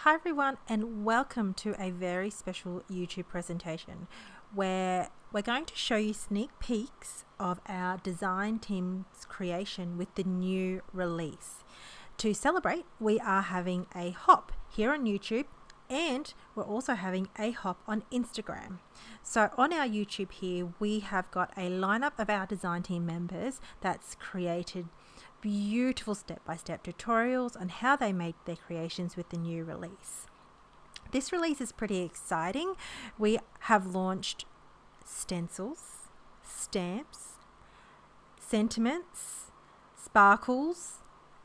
Hi everyone, and welcome to a very special YouTube presentation where we're going to show you sneak peeks of our design team's creation with the new release. To celebrate, we are having a hop here on YouTube, and we're also having a hop on Instagram. So on our YouTube here, we have got a lineup of our design team members that's created beautiful step-by-step tutorials on how they made their creations with the new release. This release is pretty exciting. We have launched stencils, stamps, sentiments, sparkles,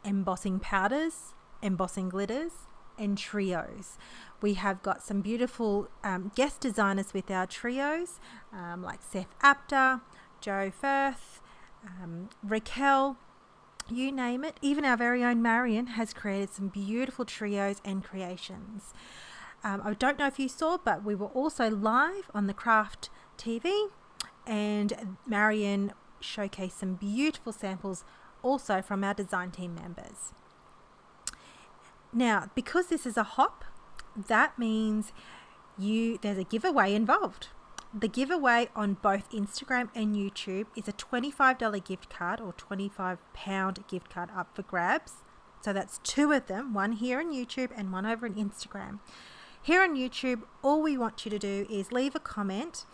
embossing powders, embossing glitters, and trios. We have got some beautiful guest designers with our trios, like Seth Apter, Joe Firth, Raquel, you name it. Even our very own Marion has created some beautiful trios and creations. I don't know if you saw, but we were also live on the Craft TV, and Marion showcased some beautiful samples also from our design team members. Now, because this is a hop, that means there's a giveaway involved. The giveaway on both Instagram and YouTube is a $25 gift card or £25 gift card up for grabs. So that's two of them, one here on YouTube and one over on Instagram. Here on YouTube, all we want you to do is leave a comment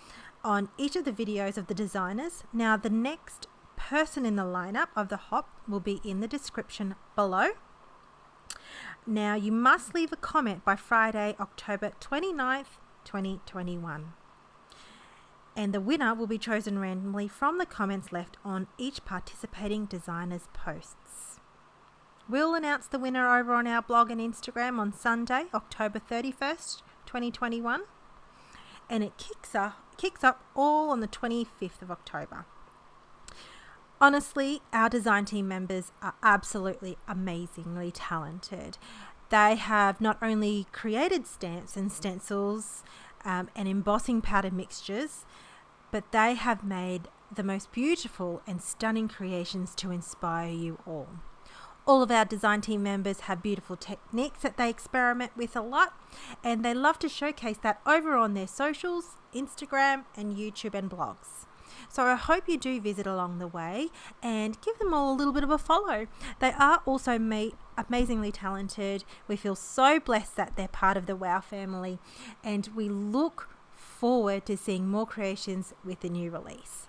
on each of the videos of the designers. Now, the next person in the lineup of the hop will be in the description below. Now, you must leave a comment by Friday, October 29th, 2021. And the winner will be chosen randomly from the comments left on each participating designer's posts. We'll announce the winner over on our blog and Instagram on Sunday, October 31st, 2021. And it kicks up all on the 25th of October. Honestly, our design team members are absolutely amazingly talented. They have not only created stamps and stencils and embossing powder mixtures, but they have made the most beautiful and stunning creations to inspire you all. All of our design team members have beautiful techniques that they experiment with a lot, and they love to showcase that over on their socials, Instagram and YouTube and blogs. So I hope you do visit along the way and give them all a little bit of a follow. They are also amazingly talented. We feel so blessed that they're part of the WOW family, and we look forward to seeing more creations with the new release.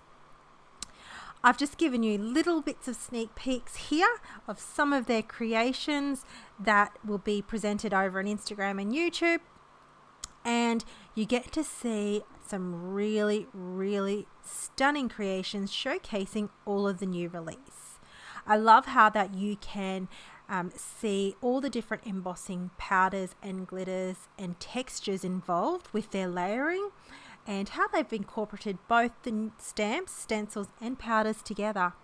I've just given you little bits of sneak peeks here of some of their creations that will be presented over on Instagram and YouTube, and you get to see some really, really stunning creations showcasing all of the new release. I love how that you can see all the different embossing powders and glitters and textures involved with their layering, and how they've incorporated both the stamps, stencils and powders together.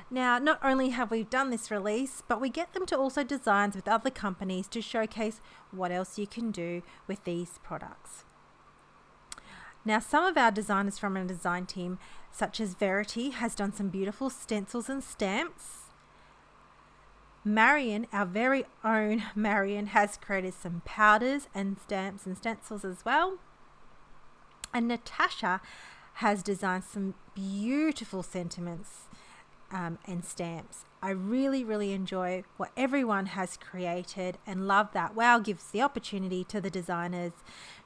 Now, not only have we done this release, but we get them to also design with other companies to showcase what else you can do with these products. Now, some of our designers from our design team, such as Verity, has done some beautiful stencils and stamps. Marion, our very own Marion, has created some powders and stamps and stencils as well. And Natasha has designed some beautiful sentiments and stamps. I really, really enjoy what everyone has created and love that WOW gives the opportunity to the designers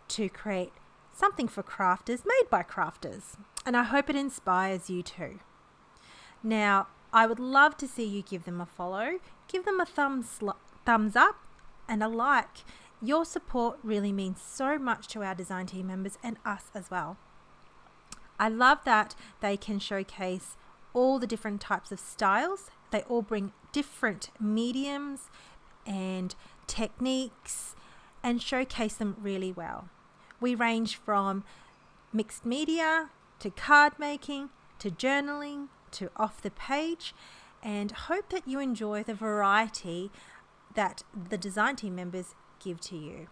to create something for crafters made by crafters. And I hope it inspires you too. Now, I would love to see you give them a follow, give them a thumbs up and a like. Your support really means so much to our design team members and us as well. I love that they can showcase all the different types of styles. They all bring different mediums and techniques and showcase them really well. We range from mixed media to card making to journaling to off the page, and hope that you enjoy the variety that the design team members give to you.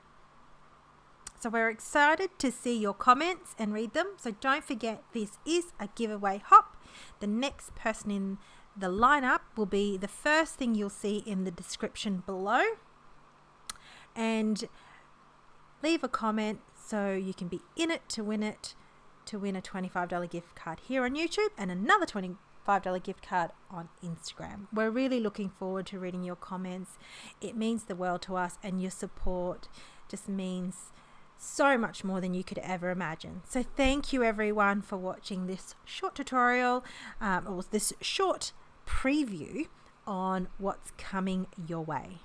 So we're excited to see your comments and read them. So don't forget, this is a giveaway hop. The next person in the lineup will be the first thing you'll see in the description below. and leave a comment so you can be in it to win a $25 gift card here on YouTube and another $25 gift card on Instagram. We're really looking forward to reading your comments. It means the world to us, and your support just means so much more than you could ever imagine. So thank you everyone for watching this short tutorial or this short preview on what's coming your way.